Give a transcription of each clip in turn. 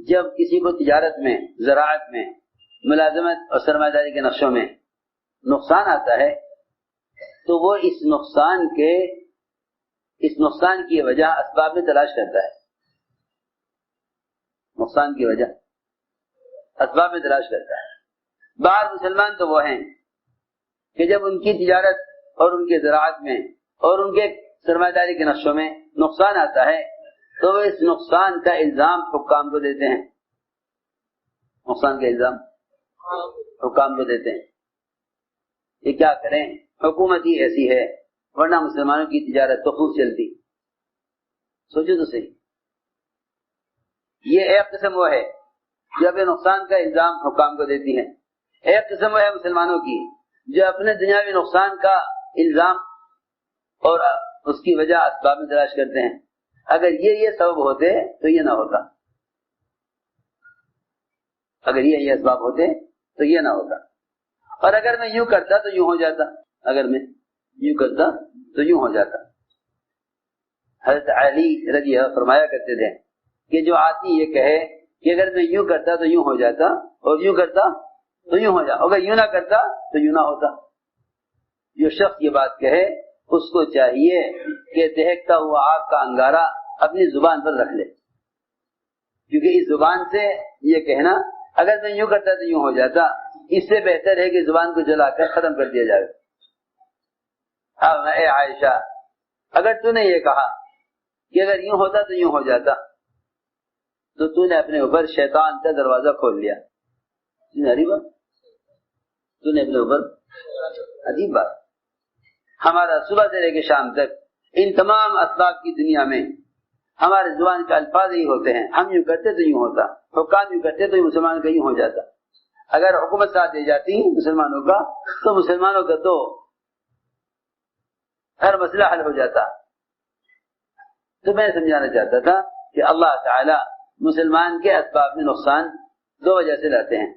جب کسی کو تجارت میں، زراعت میں، ملازمت اور سرمایہ داری کے نقشوں میں نقصان آتا ہے تو وہ اس نقصان کی وجہ اسباب میں تلاش کرتا ہے. نقصان کی وجہ اسباب میں تلاش کرتا ہے. بعض مسلمان تو وہ ہیں کہ جب ان کی تجارت اور ان کے زراعت میں اور ان کے سرمایہ داری کے نقشوں میں نقصان آتا ہے تو وہ اس نقصان کا الزام حکام کو دیتے ہیں. نقصان کا الزام حکام کو دیتے ہیں. یہ کیا کریں؟ حکومت ہی ایسی ہے، ورنہ مسلمانوں کی تجارت تو خوب چلتی. سوچو تو صحیح. یہ ایک قسم وہ ہے جو اپنے نقصان کا الزام حکام کو دیتی ہے. ایک قسم وہ ہے مسلمانوں کی جو اپنے دنیاوی نقصان کا الزام اور اس کی وجہ اسباب میں تلاش کرتے ہیں. اگر یہ سبب ہوتے تو یہ نہ ہوتا. اگر یہ اسباب ہوتے تو یہ نہ ہوتا. اور اگر میں یوں کرتا تو یوں ہو جاتا. اگر میں یوں کرتا تو یوں ہو جاتا. حضرت علی رضی اللہ فرمایا کرتے تھے کہ جو آدمی یہ کہے کہ اگر میں یوں کرتا تو یوں ہو جاتا اور یوں کرتا تو یوں ہو جاتا، اگر یوں نہ کرتا تو یوں نہ ہوتا. جو شخص یہ بات کہے اس کو چاہیے کہ دہکتا ہوا آگ کا انگارہ اپنی زبان پر رکھ لے، کیونکہ اس زبان سے یہ کہنا اگر میں یوں کرتا تو یوں ہو جاتا، اس سے بہتر ہے کہ زبان کو جلا کر ختم کر دیا جائے. اے عائشہ، اگر تو نے یہ کہا کہ اگر یوں ہوتا تو یوں ہو جاتا تو تو نے اپنے اوپر شیطان کا دروازہ کھول لیا. تو نے اپنے اوپر عجیب بات. ہمارا صبح سے لے کے شام تک ان تمام اسباب کی دنیا میں ہمارے زبان کے الفاظ ہی ہوتے ہیں. ہم یوں کرتے تو یوں ہوتا، حکام یوں کرتے تو مسلمان کا یوں ہو جاتا. اگر حکومت ساتھ دے جاتی مسلمانوں کا تو مسلمانوں کا تو ہر مسئلہ حل ہو جاتا. تو میں سمجھانا چاہتا تھا کہ اللہ تعالی مسلمان کے اسباب میں نقصان دو وجہ سے لاتے ہیں.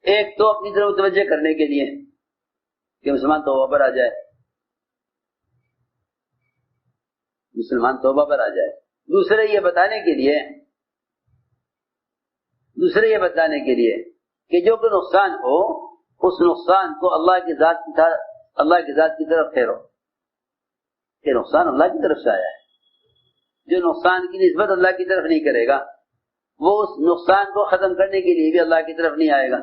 ایک تو اپنی طرف متوجہ کرنے کے لیے کہ مسلمان توبہ پر آ جائے، مسلمان توبہ پر آ جائے. دوسرے یہ بتانے کے لیے کہ جو کوئی نقصان ہو اس نقصان کو اللہ کی ذات کی طرف پھیرو. یہ نقصان اللہ کی طرف سے آیا ہے. جو نقصان کی نسبت اللہ کی طرف نہیں کرے گا وہ اس نقصان کو ختم کرنے کے لیے بھی اللہ کی طرف نہیں آئے گا.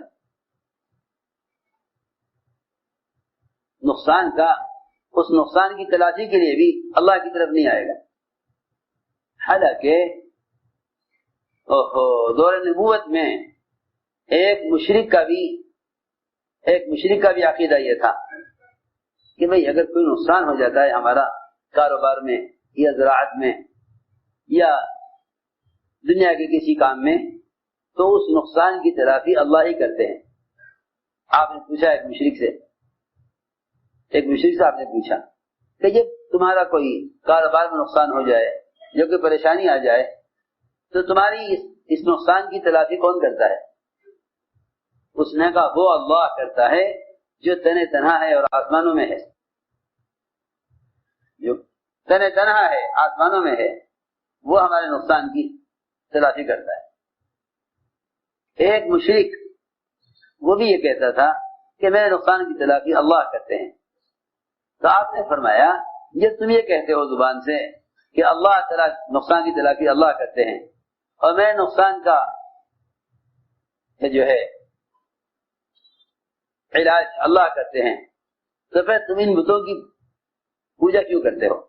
اس نقصان کی تلافی کے لیے بھی اللہ کی طرف نہیں آئے گا. حالانکہ دور نبوت میں ایک مشرک کا بھی عقیدہ یہ تھا کہ بھئی اگر کوئی نقصان ہو جاتا ہے ہمارا کاروبار میں یا زراعت میں یا دنیا کے کسی کام میں تو اس نقصان کی تلافی اللہ ہی کرتے ہیں. آپ نے پوچھا ایک مشرک سے آپ نے پوچھا کہ جب تمہارا کوئی کاروبار میں نقصان ہو جائے یا کوئی پریشانی آ جائے تو تمہاری اس نقصان کی تلافی کون کرتا ہے؟ اس نے کہا وہ اللہ کرتا ہے جو تنہ تنہا ہے اور آسمانوں میں ہے. جو تنہ تنہا ہے آسمانوں میں ہے وہ ہمارے نقصان کی تلافی کرتا ہے. ایک مشرک وہ بھی یہ کہتا تھا کہ میرے نقصان کی تلافی اللہ کرتے ہیں. تو آپ نے فرمایا یہ تم یہ کہتے ہو زبان سے کہ اللہ تعالیٰ نقصان کی تلافی اللہ کرتے ہیں اور میں نقصان کا جو ہے علاج اللہ کرتے ہیں، تو پھر تم ان بتوں کی پوجا کیوں کرتے ہو؟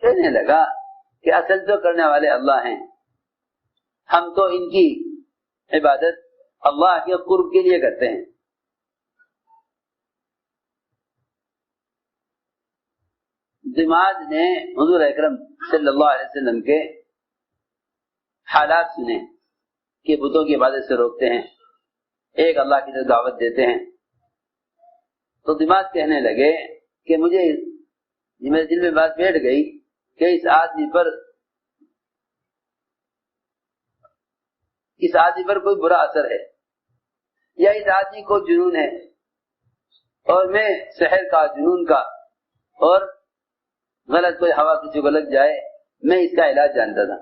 کہنے لگا کہ اصل تو کرنے والے اللہ ہیں، ہم تو ان کی عبادت اللہ کے قرب کے لیے کرتے ہیں. دماغ نے حضور اکرم صلی اللہ علیہ وسلم کے حالات سنے کہ بتوں کی عبادت سے روکتے ہیں، ایک اللہ کی طرف دعوت دیتے ہیں. تو دماغ کہنے لگے کہ مجھے میرے دل میں بات بیٹھ گئی کہ اس آدمی پر کوئی برا اثر ہے یا اس آدمی کو جنون ہے اور میں شہر کا جنون کا اور غلط کوئی ہوا کسی کو لگ جائے میں اس کا علاج جانتا تھا.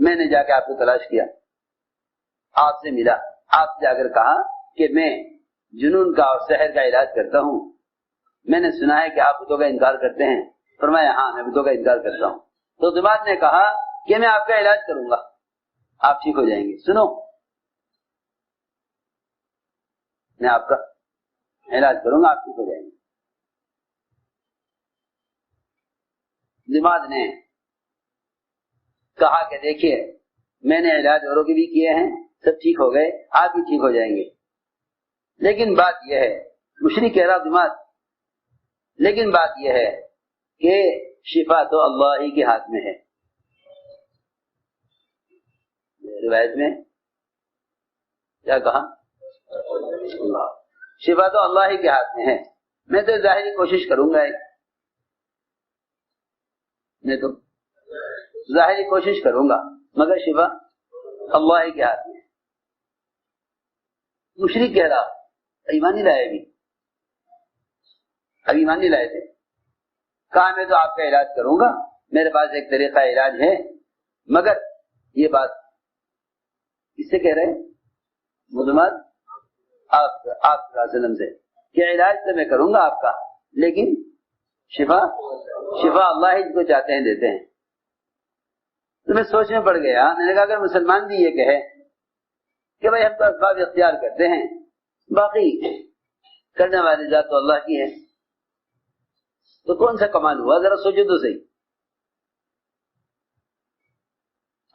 میں نے جا کے آپ کو تلاش کیا، آپ سے ملا، آپ سے جا کر کہا کہ میں جنون کا اور سحر کا علاج کرتا ہوں، میں نے سنا ہے کہ آپ بتوں کا انکار کرتے ہیں۔ فرمایا ہاں میں بتوں کا انکار کرتا ہوں۔ تو ضماد نے کہا کہ میں آپ کا علاج کروں گا، آپ ٹھیک ہو جائیں گے۔ سنو، میں آپ کا علاج کروں گا، آپ ٹھیک ہو جائیں گے۔ ضماد نے کہا کہ دیکھیے میں نے علاج اوروں کے بھی کیے ہیں، سب ٹھیک ہو گئے، آپ بھی ٹھیک ہو جائیں گے، لیکن بات یہ ہے، مشرک کہہ رہا ضماد، لیکن بات یہ ہے کہ شفا تو اللہ ہی کے ہاتھ میں ہے۔ روایت میں کیا کہا؟ اللہ، شفا تو اللہ ہی کے ہاتھ میں ہے، میں تو ظاہری کوشش کروں گا، میں تو ظاہری کوشش کروں گا، مگر شفا اللہ ہی کے ہاتھ میں ہے۔ مشرک کہہ رہا، ایمان نہیں لائے، ابھی ایمان نہیں لائے تھے، کہا میں تو آپ کا علاج کروں گا، میرے پاس ایک طریقہ علاج ہے، مگر یہ بات کس سے کہہ رہے ہیں؟ مدمت آپ صلی اللہ علیہ وسلم سے، کہ علاج تو میں کروں گا آپ کا، لیکن شفا اللہ ہی کو چاہتے ہیں دیتے ہیں۔ تو میں سوچ میں پڑ گیا، میں نے کہا اگر مسلمان بھی یہ کہے کہ بھائی ہم تو اسباب اختیار کرتے ہیں، باقی کرنے والی ذات تو اللہ کی ہے، تو کون سا کمال ہوا؟ ذرا سوچو تو صحیح،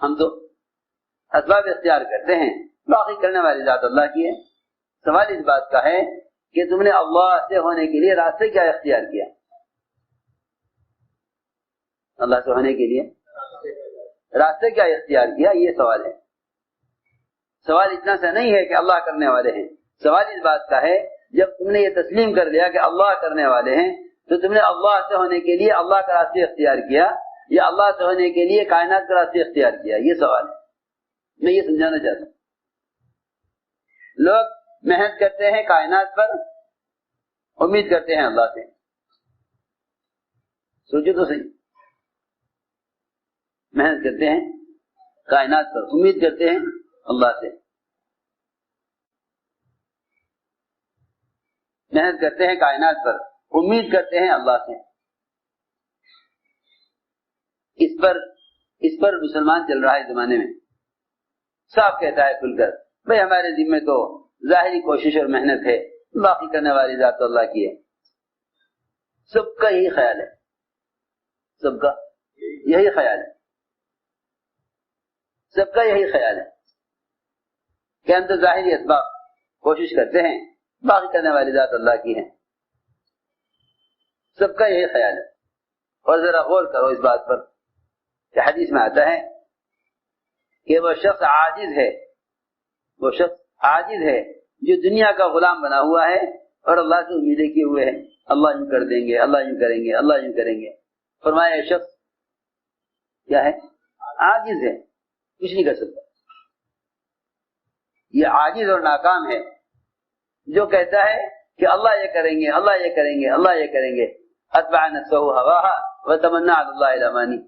ہم تو اسباب اختیار کرتے ہیں، باقی کرنے والی ذات اللہ کی ہے۔ سوال اس بات کا ہے کہ تم نے اللہ سے ہونے کے لیے راستے کیا اختیار کیا؟ اللہ سے ہونے کے لیے راستے کیا اختیار کیا؟ یہ سوال ہے۔ سوال اتنا سا نہیں ہے کہ اللہ کرنے والے ہیں، سوال اس بات کا ہے جب تم نے یہ تسلیم کر لیا کہ اللہ کرنے والے ہیں، تو تم نے اللہ سے ہونے کے لیے اللہ کا راستے اختیار کیا یا اللہ سے ہونے کے لیے کائنات کا راستے اختیار کیا؟ یہ سوال ہے، میں یہ سمجھانا چاہتا ہوں۔ لوگ محنت کرتے ہیں کائنات پر، امید کرتے ہیں اللہ سے، سوچو تو صحیح، محنت کرتے ہیں کائنات پر، امید کرتے ہیں اللہ سے، محنت کرتے ہیں کائنات پر، امید کرتے ہیں اللہ سے۔ اس پر مسلمان چل رہا ہے زمانے میں، صاف کہتا ہے کھل کر بھئی ہمارے ذمہ تو ظاہری کوشش اور محنت ہے، باقی کرنے والی ذات اللہ کی ہے۔ سب کا یہی خیال ہے، سب کا یہی خیال ہے، سب کا یہی خیال ہے کہ ہم تو ظاہری اسباب کوشش کرتے ہیں، باقی کرنے والی ذات اللہ کی ہے۔ سب کا یہی خیال ہے۔ اور ذرا غور کرو اس بات پر کہ حدیث میں آتا ہے کہ وہ شخص عاجز ہے، وہ شخص عاجز ہے جو دنیا کا غلام بنا ہوا ہے اور اللہ سے امیدیں کیے ہوئے ہیں، اللہ یوں کر دیں گے، اللہ یوں کریں گے، اللہ یوں کریں گے۔ فرمایا یہ شخص کیا ہے؟ عاجز ہے، کچھ نہیں کر سکتا، یہ عاجز اور ناکام ہے جو کہتا ہے کہ اللہ یہ کریں گے، اللہ یہ کریں گے، اللہ یہ کریں گے، اتبع نفسہ ہواها وتمنى على الله الامانی،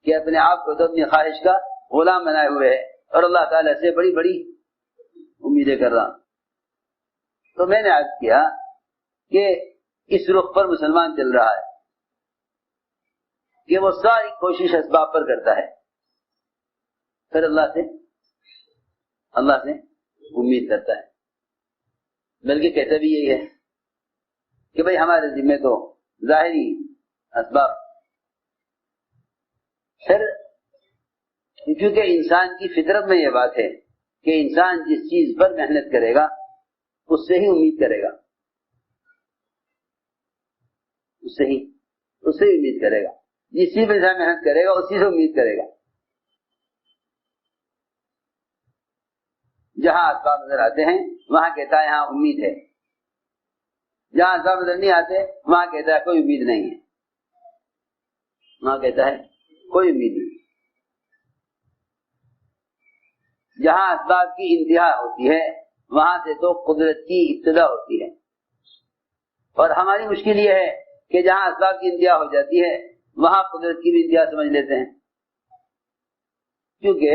کہ اپنے آپ کو تو اپنی خواہش کا غلام بنائے ہوئے ہے اور اللہ تعالیٰ سے بڑی بڑی امیدیں کر رہا۔ تو میں نے عرض کیا کہ اس رخ پر مسلمان چل رہا ہے کہ وہ ساری کوشش اسباب پر کرتا ہے، پھر اللہ سے امید کرتا ہے، بلکہ کہتا بھی یہی ہے کہ بھئی ہمارے ذمہ تو ظاہری اسباب، پھر کیونکہ انسان کی فطرت میں یہ بات ہے کہ انسان جس چیز پر محنت کرے گا اس سے ہی امید کرے گا، اس سے ہی امید کرے گا، جس چیز پر انسان محنت کرے گا اسی سے امید کرے گا۔ جہاں اسباب نظر آتے ہیں وہاں کہتا ہے ہاں امید ہے، جہاں اسباب نظر نہیں آتے وہاں کہتا ہے کوئی امید نہیں ہے، وہاں کہتا ہے کوئی امید نہیں۔ جہاں اسباب کی انتہا ہوتی ہے وہاں سے تو قدرت کی ابتدا ہوتی ہے، اور ہماری مشکل یہ ہے کہ جہاں اسباب کی انتہا ہو جاتی ہے وہاں قدرت کی بھی انتہا سمجھ لیتے ہیں، کیونکہ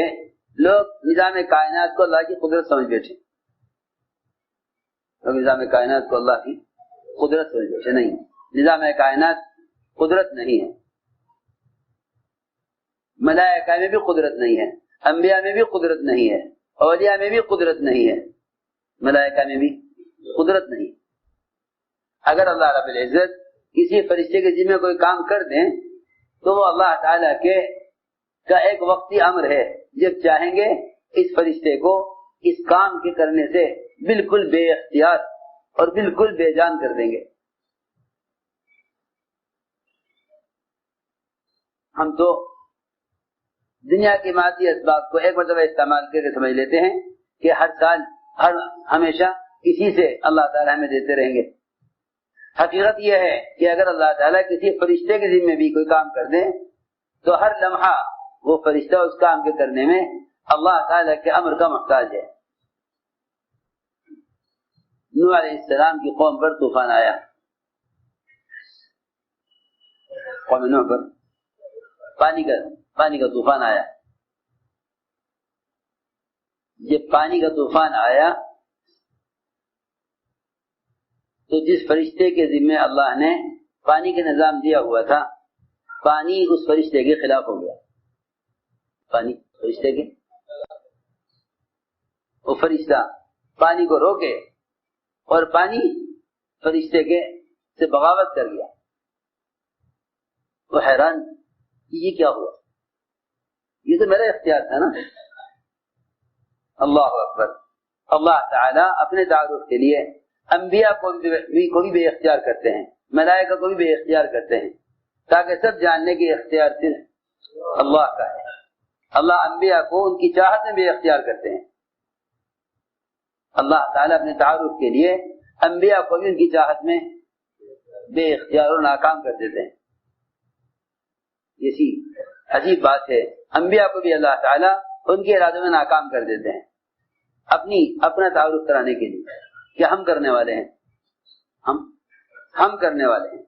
لوگ نظام کائنات کو اللہ کی قدرت سمجھ بیٹھے، لوگ نظام کائنات کو اللہ کی قدرت سمجھ بیٹھے. نہیں، نظام کائنات قدرت نہیں ہے. ملائکہ میں بھی قدرت نہیں ہے، انبیاء میں بھی قدرت نہیں ہے، اولیاء میں بھی قدرت نہیں ہے، ملائکہ میں بھی قدرت نہیں. اگر اللہ رب العزت کسی فرشتے کے ذمہ کوئی کام کر دیں تو وہ اللہ تعالیٰ کا ایک وقتی امر ہے. جب چاہیں گے اس فرشتے کو اس کام کے کرنے سے بالکل بے اختیار اور بالکل بے جان کر دیں گے. ہم تو دنیا کے مادی اسباب کو ایک مرتبہ استعمال کر کے سمجھ لیتے ہیں کہ ہر سال ہمیشہ اسی سے اللہ تعالیٰ ہمیں دیتے رہیں گے. حقیقت یہ ہے کہ اگر اللہ تعالیٰ کسی فرشتے کے ذمہ بھی کوئی کام کر دیں تو ہر لمحہ وہ فرشتہ اس کام کے کرنے میں اللہ تعالیٰ کے امر کا محتاج ہے. نوح علیہ السلام کی قوم پر طوفان آیا. قوم نوح پر پانی کا طوفان آیا. جب پانی کا طوفان آیا تو جس فرشتے کے ذمہ اللہ نے پانی کا نظام دیا ہوا تھا، پانی اس فرشتے کے خلاف ہو گیا. پانی فرشتے کے، وہ فرشتہ پانی کو روکے اور پانی فرشتے کے سے بغاوت کر گیا. وہ حیران، یہ کیا ہوا؟ یہ تو میرا اختیار تھا نا. اللہ اکبر. اللہ تعالیٰ اپنے تعارف کے لیے انبیاء کو بھی بے اختیار کرتے ہیں، ملائکہ کو بھی بے اختیار کرتے ہیں، تاکہ سب جاننے کی اختیار صرف اللہ کا ہے. اللہ انبیاء کو ان کی چاہت میں بے اختیار کرتے ہیں. اللہ تعالیٰ اپنے تعارف کے لیے انبیاء کو بھی ان کی چاہت میں بے اختیار اور ناکام کر دیتے ہیں. یہ سی عجیب بات ہے. انبیاء کو بھی اللہ تعالیٰ ان کے ارادوں میں ناکام کر دیتے ہیں اپنا تعارف کرانے کے لیے کہ ہم کرنے والے ہیں، ہم کرنے والے ہیں.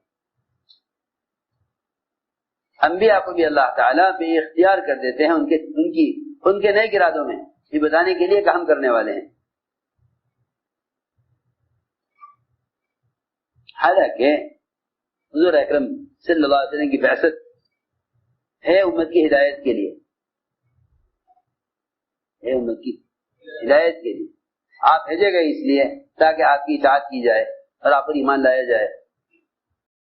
انبیاء کو بھی اللہ تعالیٰ بے اختیار کر دیتے ہیں ان کے نیک ارادوں میں، یہ بتانے کے لیے کہ ہم کرنے والے ہیں. حالانکہ حضور اکرم صلی اللہ علیہ وسلم کی بعثت ہے امت کی ہدایت کے لیے، ہے امت کی ہدایت کے لیے. آپ بھیجے گئے اس لیے تاکہ آپ کی اطاعت کی جائے اور آپ پر ایمان لایا جائے.